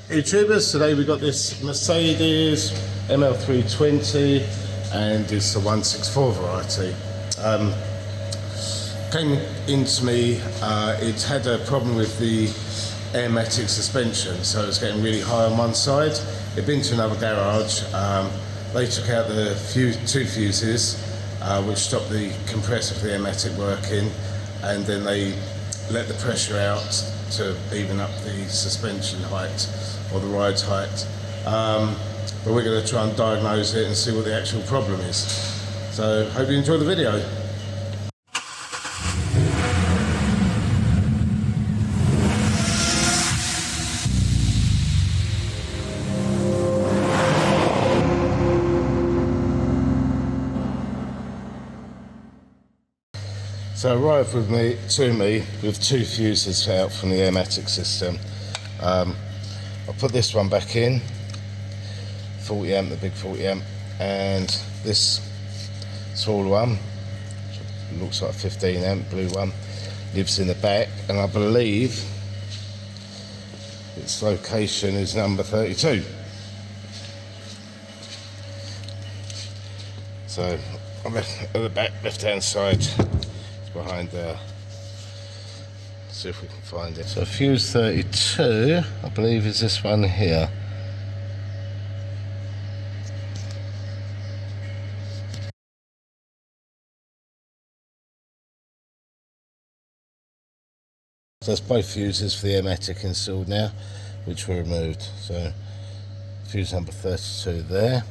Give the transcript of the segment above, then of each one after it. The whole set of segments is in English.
YouTubers, today we got this Mercedes ML320 and it's the 164 variety. Came into me, it had a problem with the Airmatic suspension, so it was getting really high on one side. It'd been to another garage, they took out the two fuses which stopped the compressor for the Airmatic working, and then they let the pressure out to even up the suspension height or the ride height. But we're going to try and diagnose it and see what the actual problem is. So hope you enjoy the video. So arrived to me with two fuses out from the Airmatic system. I'll put this one back in, 40 amp, the big 40 amp, and this smaller one, which looks like 15 amp, blue one, lives in the back, and I believe its location is number 32. So I'm at the back left hand side, it's behind there. See if we can find it. So fuse 32, I believe, is this one here. So that's both fuses for the Airmatic installed now, which were removed. So fuse number 32 there.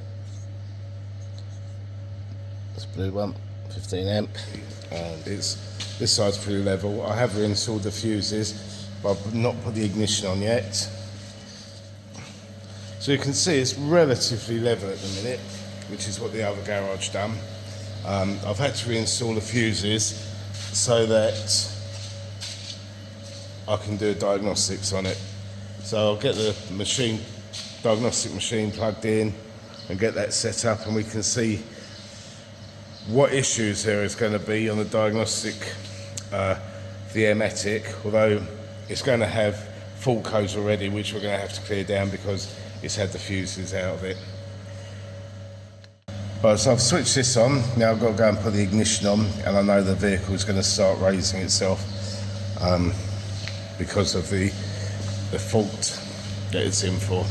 That's blue one, 15 amp, and this side's pretty level. I have reinstalled the fuses, but I've not put the ignition on yet. So you can see it's relatively level at the minute, which is what the other garage done. I've had to reinstall the fuses so that I can do diagnostics on it. So I'll get the diagnostic machine plugged in and get that set up, and we can see what issues there is going to be on the diagnostic for the Airmatic, although it's going to have fault codes already, which we're going to have to clear down because it's had the fuses out of it. Right, so I've switched this on. Now I've got to go and put the ignition on, and I know the vehicle is going to start raising itself because of the fault that it's in for.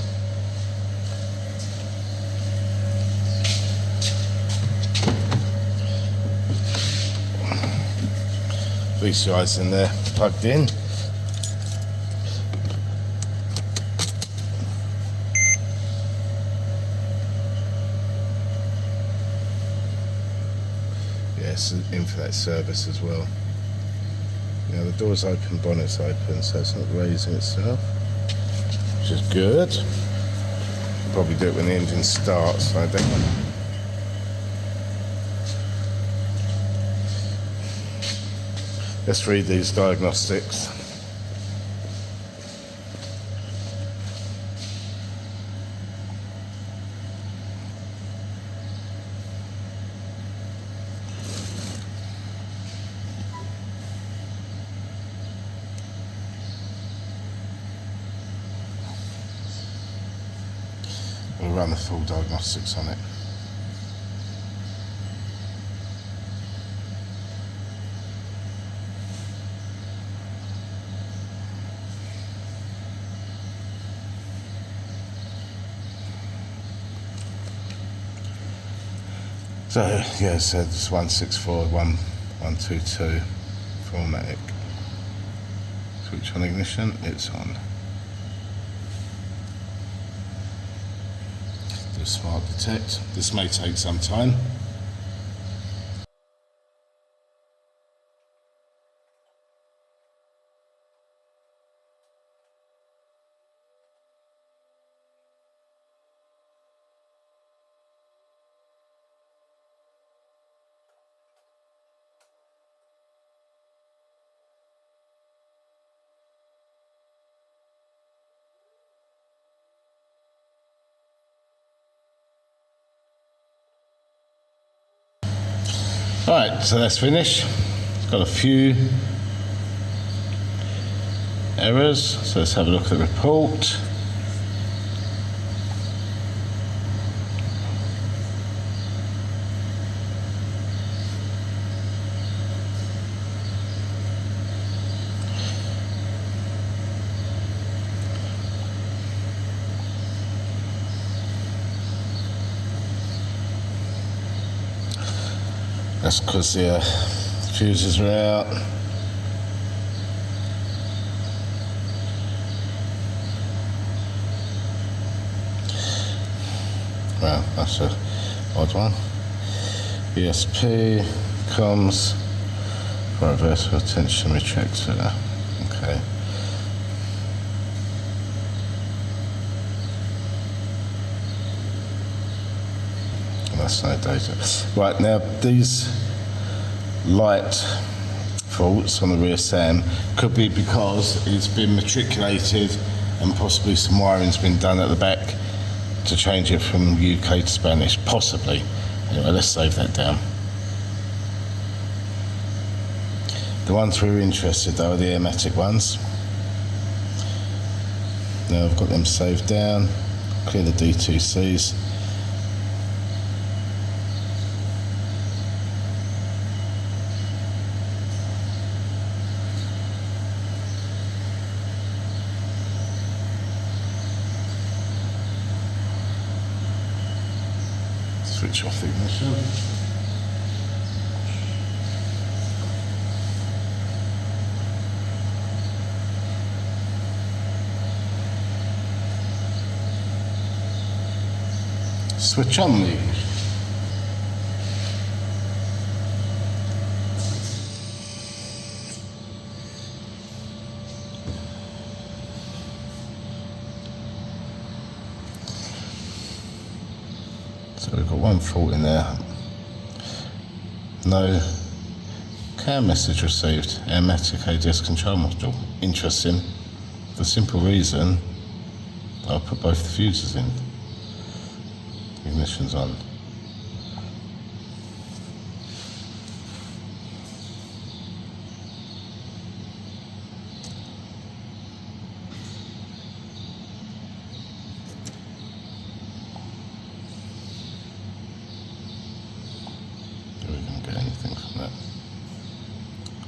These guys in there plugged in. Yes, in for that service as well. Now the door's open, bonnet's open, so it's not raising itself, which is good. Probably do it when the engine starts, I think. Let's read these diagnostics. We'll run the full diagnostics on it. So yeah, so it's 164, 122 for Airmatic. Switch on ignition, it's on. Do smart detect. This may take some time. Right, so that's finished. It's got a few errors, so let's have a look at the report. That's because the fuses are out. Well, that's a odd one. ESP, comms, reversal tension retractor. Okay. That's no data. Right, now these light faults on the rear SAM could be because it's been matriculated and possibly some wiring's been done at the back to change it from UK to Spanish, possibly. Anyway, let's save that down. The ones we were interested though are the Airmatic ones. Now I've got them saved down, clear the D2Cs. Switch off the ignition. Switch on the ignition. So we've got one fault in there. No CAN message received. Airmatic ADS control module. Interesting. The simple reason I'll put both the fuses in. Ignition's on.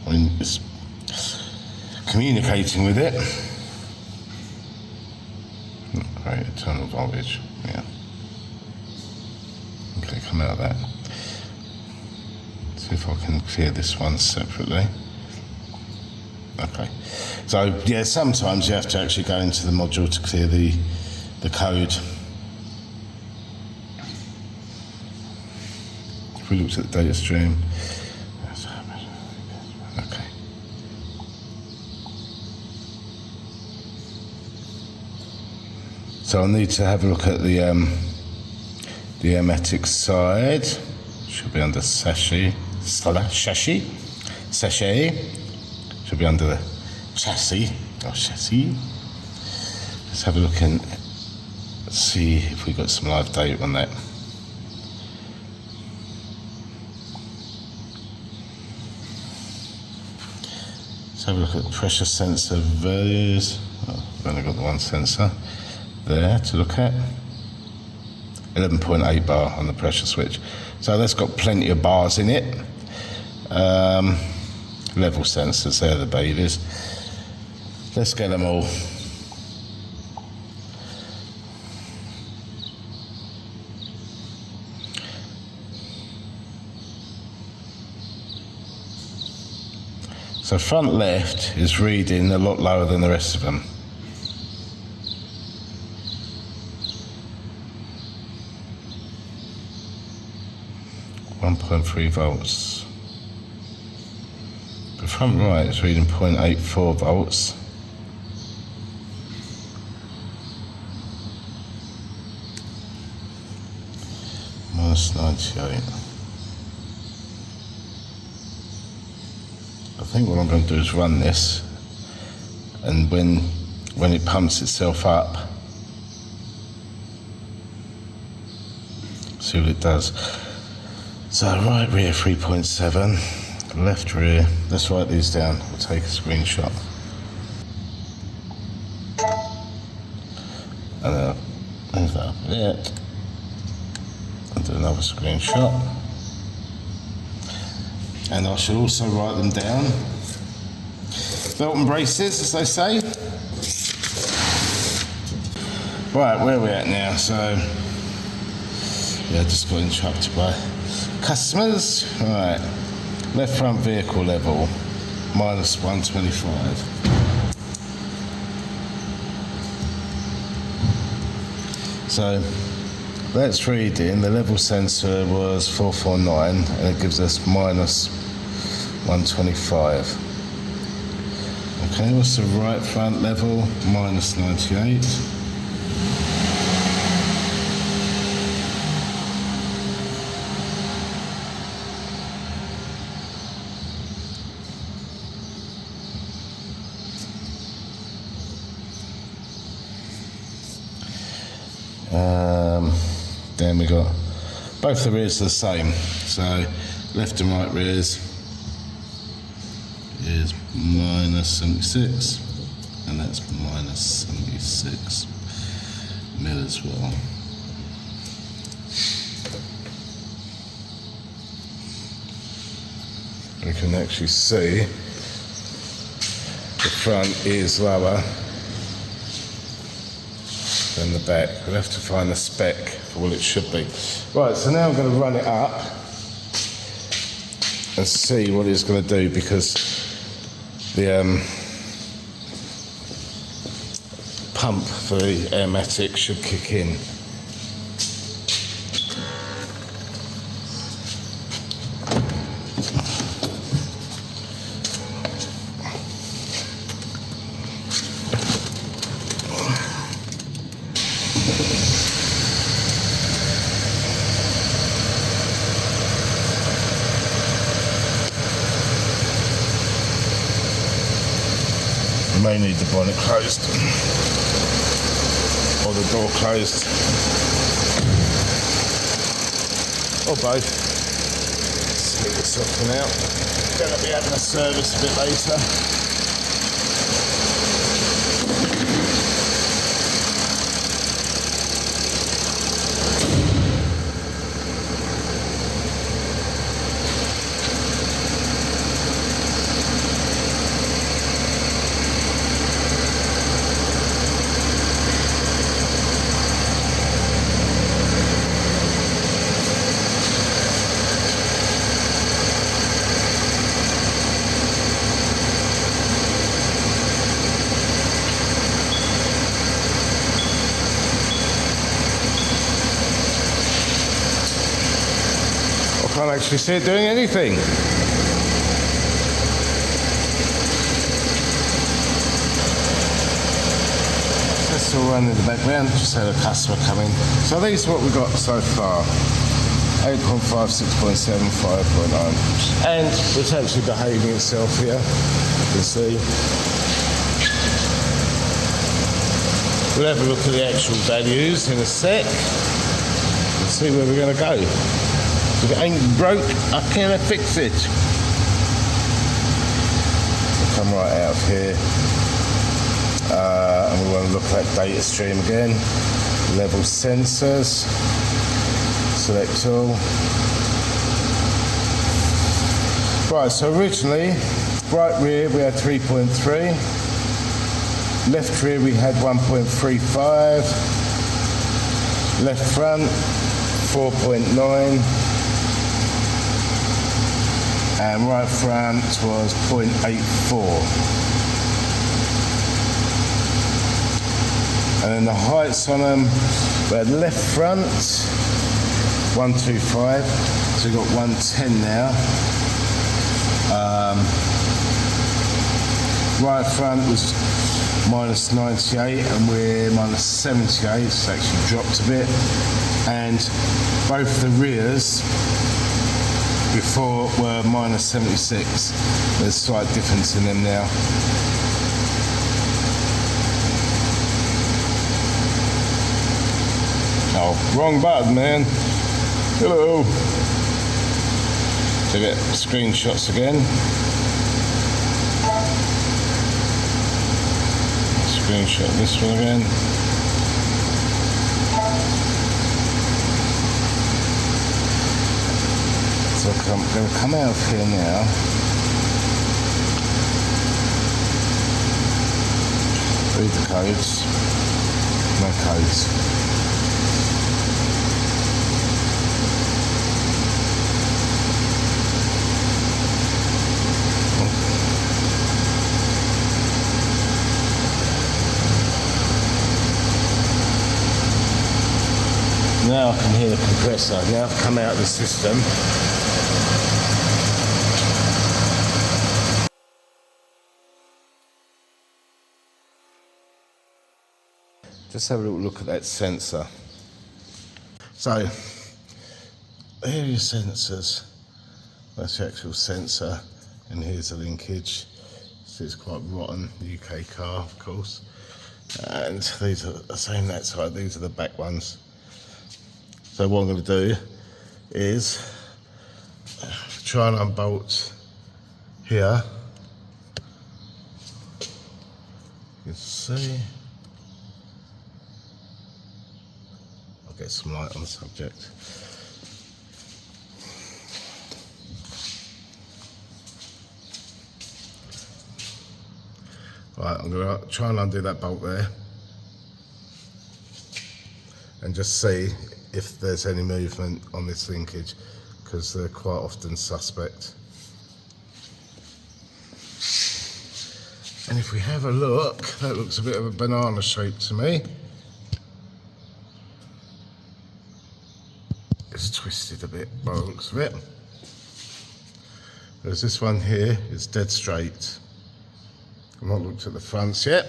I mean, it's communicating with it. Not great, internal voltage, yeah. Okay, come out of that. See if I can clear this one separately. Okay, so yeah, sometimes you have to actually go into the module to clear the code. If we looked at the data stream, okay. So I'll need to have a look at the Airmatic side. Should be under sachet. Should be under the chassis. Oh, chassis. Let's have a look and see if we've got some live data on that. Let's have a look at the pressure sensor values. Oh, I've only got the one sensor there to look at. 11.8 bar on the pressure switch. So that's got plenty of bars in it. Level sensors, they're the babies. Let's get them all. So front left is reading a lot lower than the rest of them. .3 volts. The front right is reading 0.84 volts. -98. I think what I'm going to do is run this, and when it pumps itself up, see what it does. So right rear 3.7, left rear, let's write these down, we'll take a screenshot. And then move that up a bit, and do another screenshot. And I should also write them down. Belt and braces, as they say. Right, where are we at now? So, yeah, just got interrupted by Customers, right, left front vehicle level, minus 125. So let's read in, the level sensor was 449 and it gives us minus 125. Okay, what's the right front level? Minus 98. Then we got both the rears are the same, so left and right rears is minus 76, and that's minus 76 mil as well. We can actually see the front is lower than the back. We'll have to find the spec for what it should be. Right, so now I'm going to run it up and see what it's going to do, because the pump for the Airmatic should kick in. You may need the bonnet closed or the door closed, or both. See this soften out. Going to be having a service a bit later. Can't actually see it doing anything. That's all run in the background, just had a customer come in. So these are what we've got so far. 8.5, 6.7, 5.9. And it's actually behaving itself here, you can see. We'll have a look at the actual values in a sec and see where we're going to go. If it ain't broke, I can't fix it. So come right out of here. And we want to look at data stream again. Level sensors. Select all. Right, so originally, right rear we had 3.3. Left rear we had 1.35. Left front 4.9. And right front was 0.84. And then the heights on them, we had left front 125, so we've got 110 now. Right front was minus 98 and we're minus 78, so it's actually dropped a bit. And both the rears before were minus 76. There's a slight difference in them now. Oh, wrong button, man. Hello. So get screenshots again. Screenshot this one again. So I'm going to come out of here now. Read the codes. No codes. Now I can hear the compressor. Now I've come out of the system. Just have a little look at that sensor. So, here are your sensors. That's the actual sensor, and here's the linkage. So it's quite rotten, UK car, of course. And these are the same that side, these are the back ones. So what I'm going to do is try and unbolt here. You can see. I'll get some light on the subject. Right, I'm going to try and undo that bolt there and just see if there's any movement on this linkage, because they're quite often suspect. And if we have a look, that looks a bit of a banana shape to me. It's twisted a bit by the looks of it. Whereas this one here is dead straight. I've not looked at the fronts yet.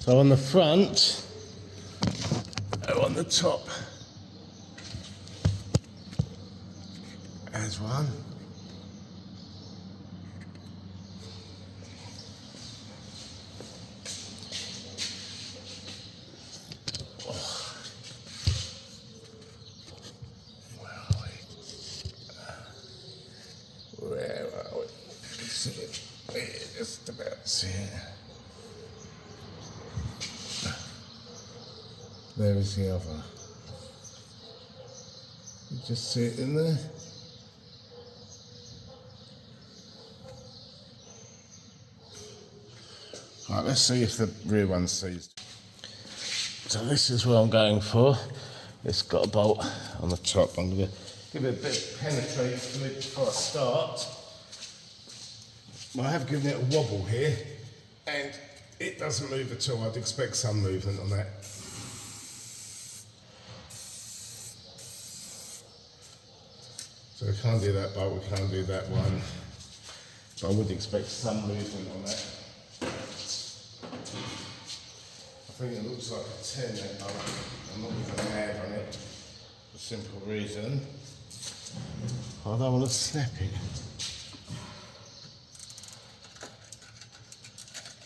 So on the front, on the top, there's one. Where are we? See it. Just about see it. There is the other. You just see it in there. Right, let's see if the rear one's seized. So this is what I'm going for. It's got a bolt on the top. I'm going to give it a bit of penetrate fluid before I start. I have given it a wobble here, and it doesn't move at all. I'd expect some movement on that. So we can't do that bolt, we can't do that one. But I would expect some movement on that. I think it looks like a 10 that bolt. I'm not even mad on it, for a simple reason. I don't want to snap it.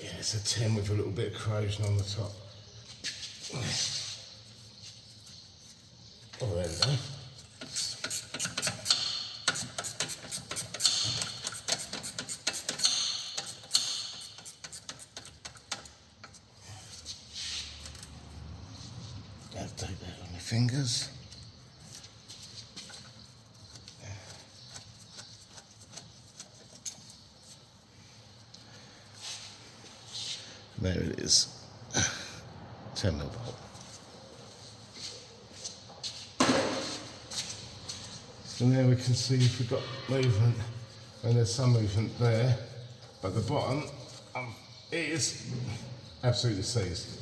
Yeah, it's a 10 with a little bit of corrosion on the top. Oh, there we go. I'll take that on my fingers. There it is. 10mm bolt. So now we can see if we've got movement, and there's some movement there, but the bottom is absolutely seized.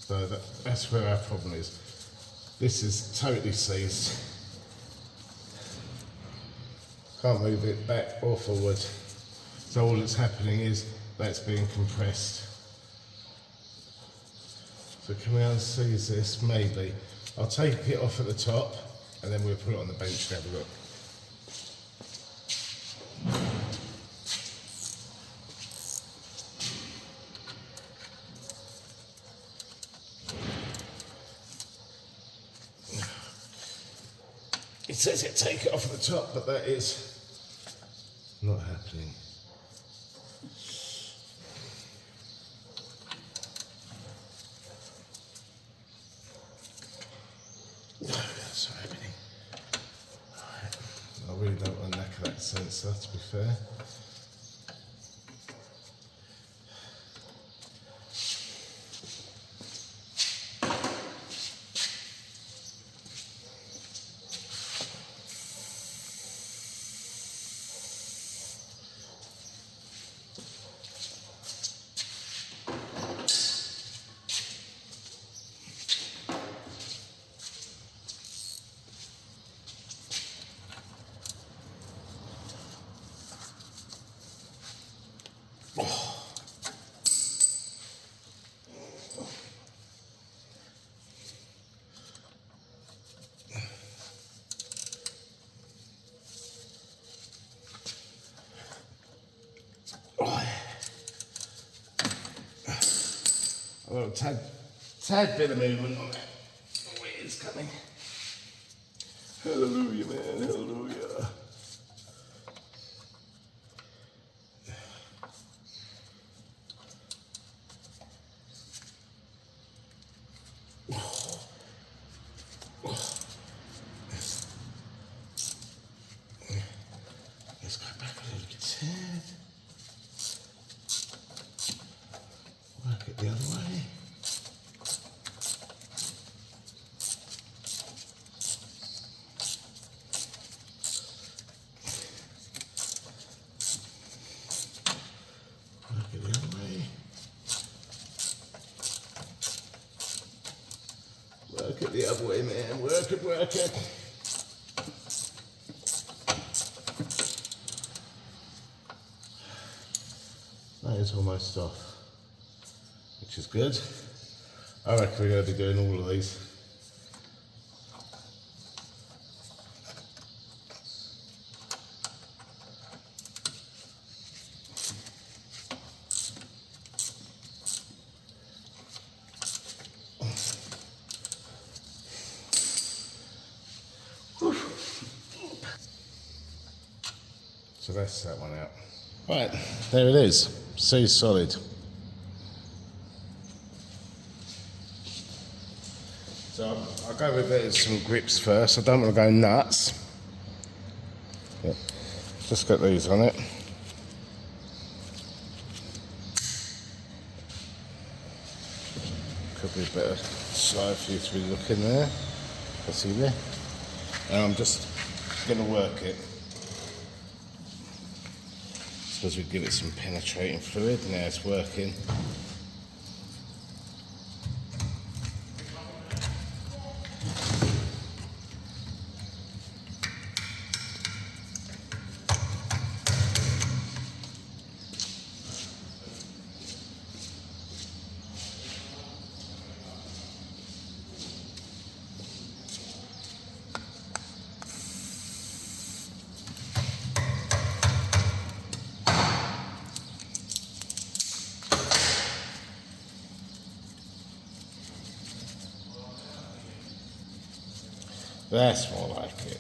So that's where our problem is. This is totally seized. Can't move it back or forward. So all that's happening is that's being compressed. So can we unseize this? Maybe. I'll take it off at the top and then we'll put it on the bench and have a look. It says it take it off at the top, but that is not happening. That's not happening. Right. I really don't want to knacker that sensor, to be fair. Well, tad bit of movement on that. Oh, it is coming. Hallelujah, man, hallelujah. Let's go back a little tad. Work it the other way. Work it the other way. Work it the other way, man. Work it, work it. That is almost off, which is good. I reckon we're going to be doing all of these. So that's that one out. Right, there it is. C solid. So I'll go with some grips first. I don't want to go nuts. Yeah. Just got these on it. Could be a better slide for you to be looking there. I see there. And I'm just going to work it. Suppose we give it some penetrating fluid. Now it's working. That's more like it.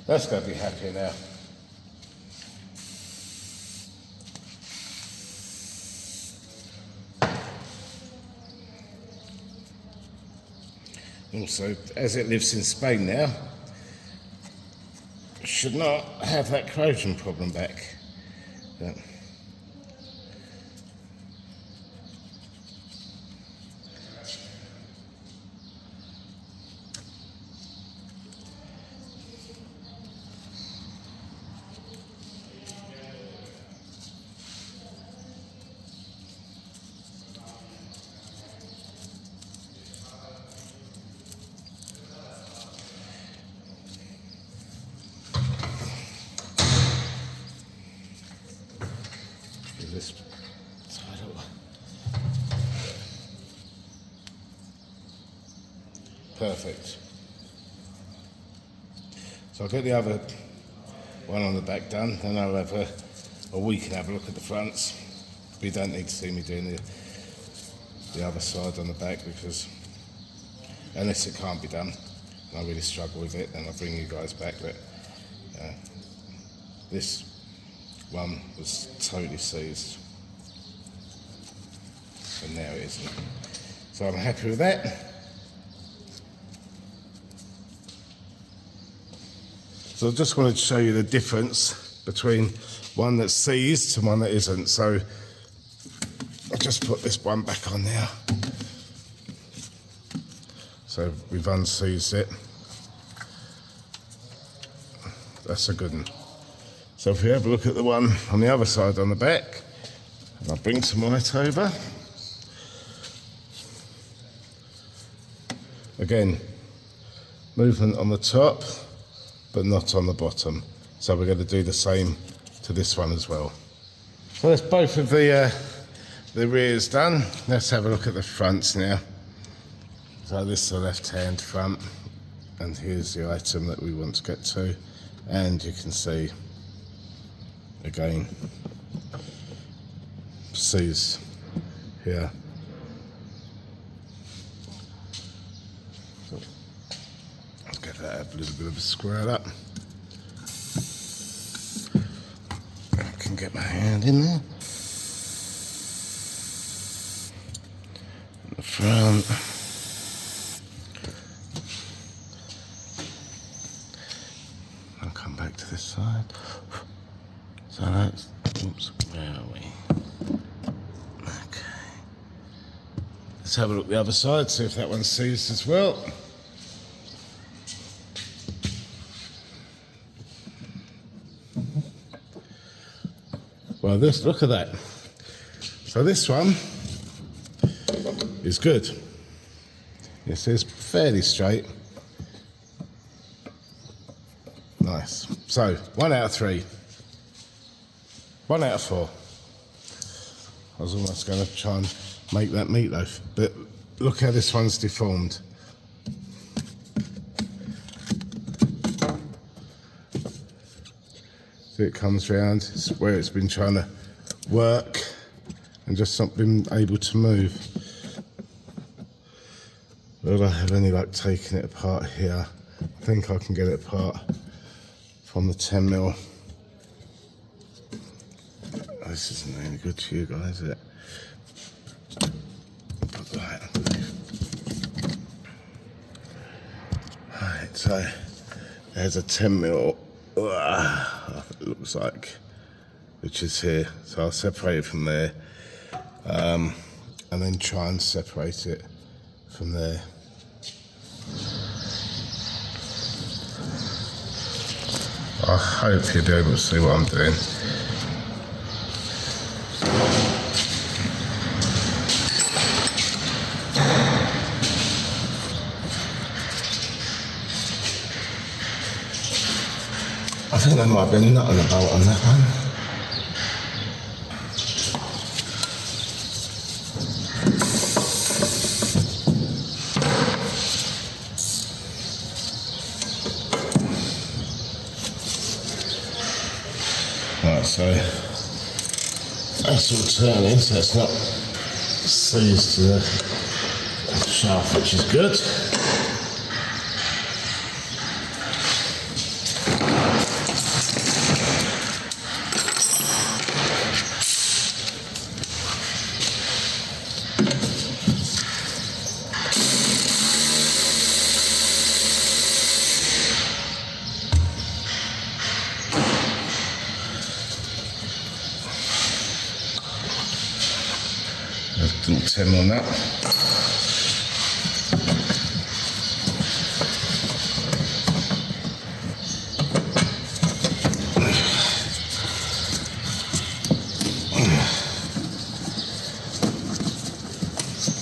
That's got to be happy now. Also, as it lives in Spain now, should not have that corrosion problem back. But this title. Perfect. So I'll get the other one on the back done, then I'll have a week and have a look at the fronts. But you don't need to see me doing the other side on the back, because unless it can't be done and I really struggle with it, then I'll bring you guys back. But this one was totally seized, and now it isn't. So I'm happy with that. So I just wanted to show you the difference between one that's seized and one that isn't. So I'll just put this one back on now. So we've unseized it. that's a good one. So if we have a look at the one on the other side on the back, and I'll bring some light over. Again, movement on the top, but not on the bottom. So we're going to do the same to this one as well. So that's both of the rears done. Let's have a look at the fronts now. So this is the left-hand front, and here's the item that we want to get to. And you can see, again, sees here. Let's get that a little bit of a square up. I can get my hand in there. In the front. I'll come back to this side. So that's, oops, where are we? Okay. Let's have a look at the other side, see if that one sees as well. Well, look at that. So this one is good. This is fairly straight. Nice. So 1 out of 3. 1 out of 4. I was almost going to try and make that meatloaf, but look how this one's deformed. So it comes round, it's where it's been trying to work and just not been able to move. Will I have any luck taking it apart here? I think I can get it apart from the 10mm. This isn't really good to you guys, is it? Put that underneath. Right, so there's a 10mm. It looks like, which is here. So I'll separate it from there, and then try and separate it from there. I hope you'll be able to see what I'm doing. I think there might be a nut and a bolt on that one. Right, so that's all turning, so it's not seized to the shaft, which is good. Little 10 on that.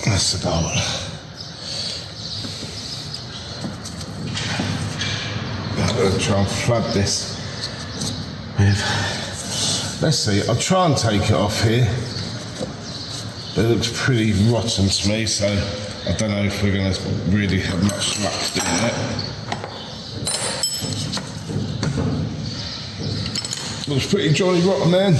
That's the bolt. I'm going to try and flood this with, let's see, I'll try and take it off here. It looks pretty rotten to me, so I don't know if we're going to really have much luck doing that. Looks pretty jolly rotten, man.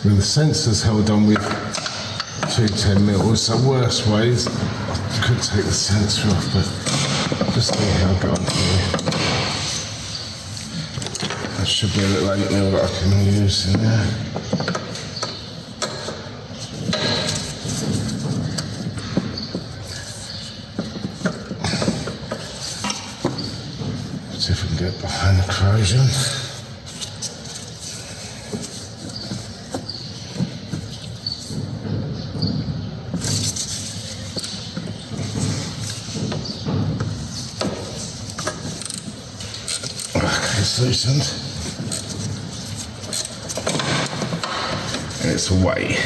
With the sensors held on with 210mm, it's the worst ways. I could take the sensor off, but just see how I got on here. There should be a little 8mm that I can use in there. See if we can get behind the corrosion. loosened. And it's away.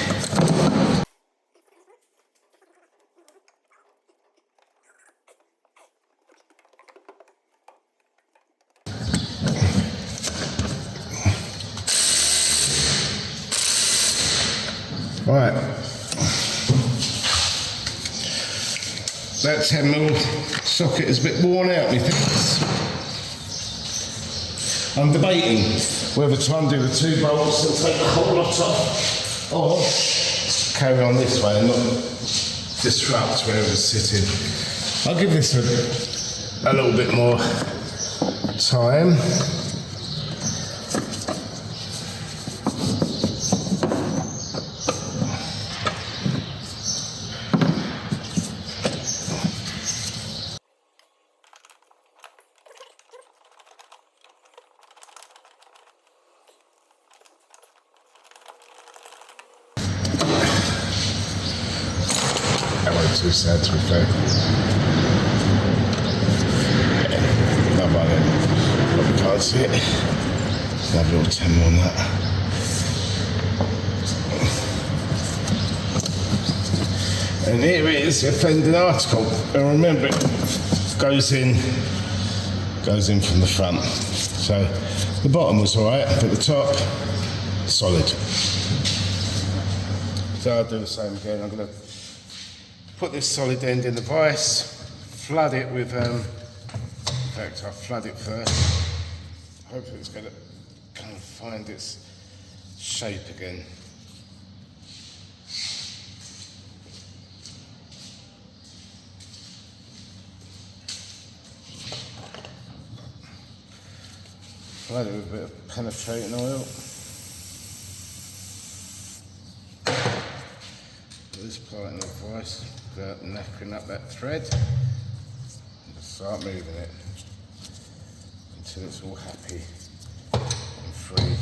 Right, that 10mm socket is a bit worn out, methinks. I'm debating whether to undo the 2 bolts and take the whole lot off, or carry on this way and not disrupt where it was sitting. I'll give this a little bit more time. That wasn't too sad to be fair. Yeah, not bad then. Probably can't see it. Another little 10 on that. And here is the offending article. And remember, it goes in from the front. So the bottom was alright, but the top, solid. So I'll do the same again. I'm going to put this solid end in the vise, flood it with, in fact I'll flood it first. Hopefully it's going to kind of find its shape again. Flood it with a bit of penetrating oil. This part in the vise, without knackering up that thread, and just start moving it until it's all happy and free.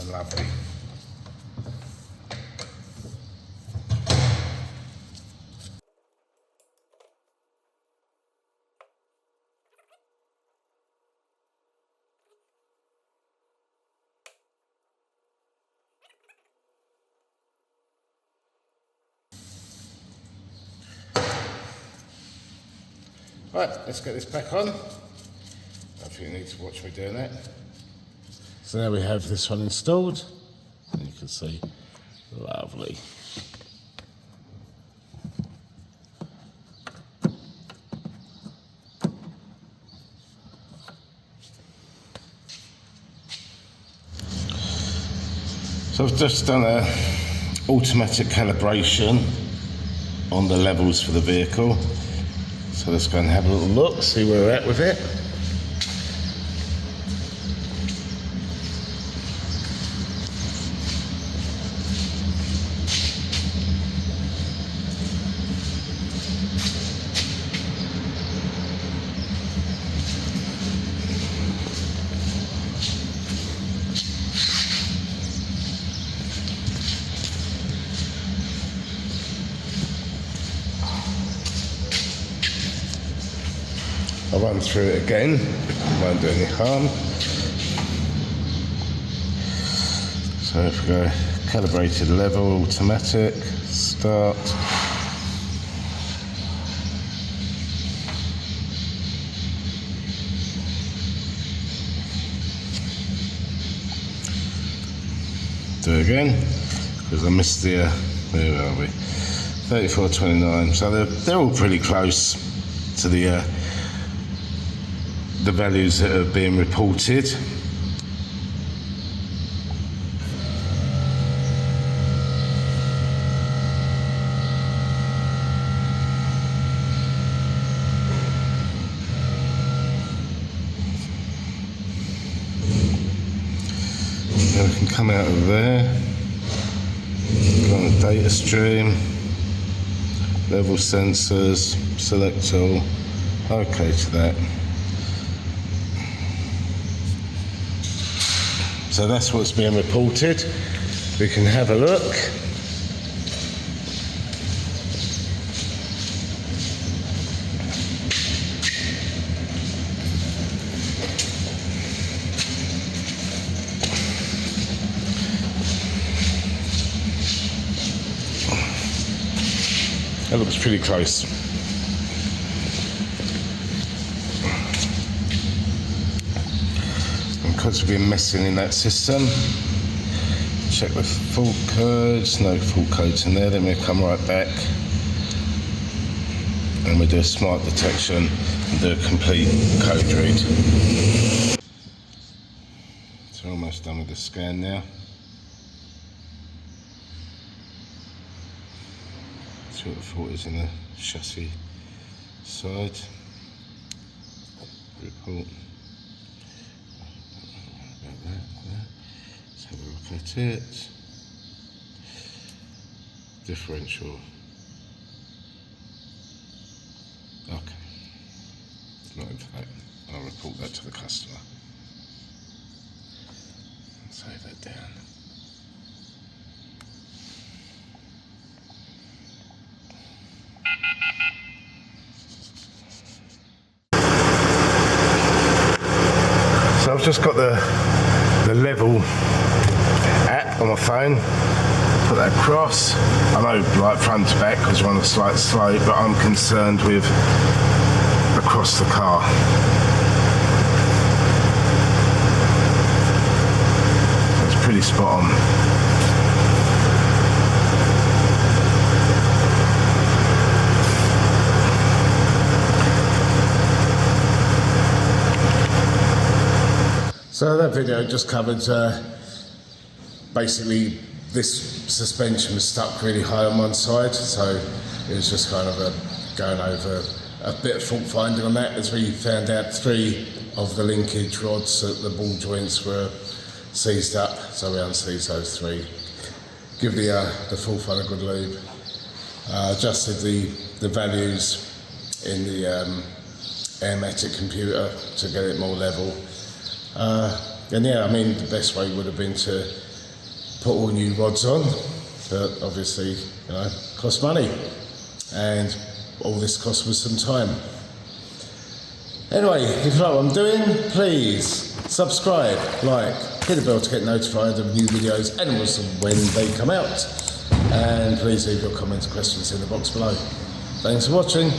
And lovely. Right, let's get this back on. I think you need to watch me doing that. So now we have this one installed, and you can see, lovely. So I've just done an automatic calibration on the levels for the vehicle. So let's go and have a little look, see where we're at with it. I'll run through it again, won't do any harm. So if we go calibrated level, automatic, start. Do it again, because I missed the, where are we? 34.29, so they're all pretty close to the values that are being reported. Then we can come out of there, go on the data stream, level sensors, select all, OK to that. So that's what's being reported. We can have a look. looks pretty close. And because we've been messing in that system, check the fault codes, no fault codes in there, then we'll come right back and we do a smart detection and do a complete code read. So we're almost done with the scan now. See what the fault is in the chassis side. Report. About that. Let's have a look at it. Differential. Okay. Not in fact. I'll report that to the customer. Save that down. So I've just got the level app on my phone. Put that across. I know like front to back because we're on a slight slope, but I'm concerned with across the car. So it's pretty spot on. So that video just covered basically this suspension was stuck really high on one side, so it was just kind of going over a bit of fault finding on that, as we found out 3 of the linkage rods at the ball joints were seized up, so we unseized those 3. Give the fault find a good lube. Adjusted the values in the Airmatic computer to get it more level. And yeah, I mean, the best way would have been to put all new rods on, but obviously, you know, cost money, and all this cost was some time. Anyway, if you like what I'm doing, please subscribe, like, hit the bell to get notified of new videos and also when they come out, and please leave your comments and questions in the box below. Thanks for watching.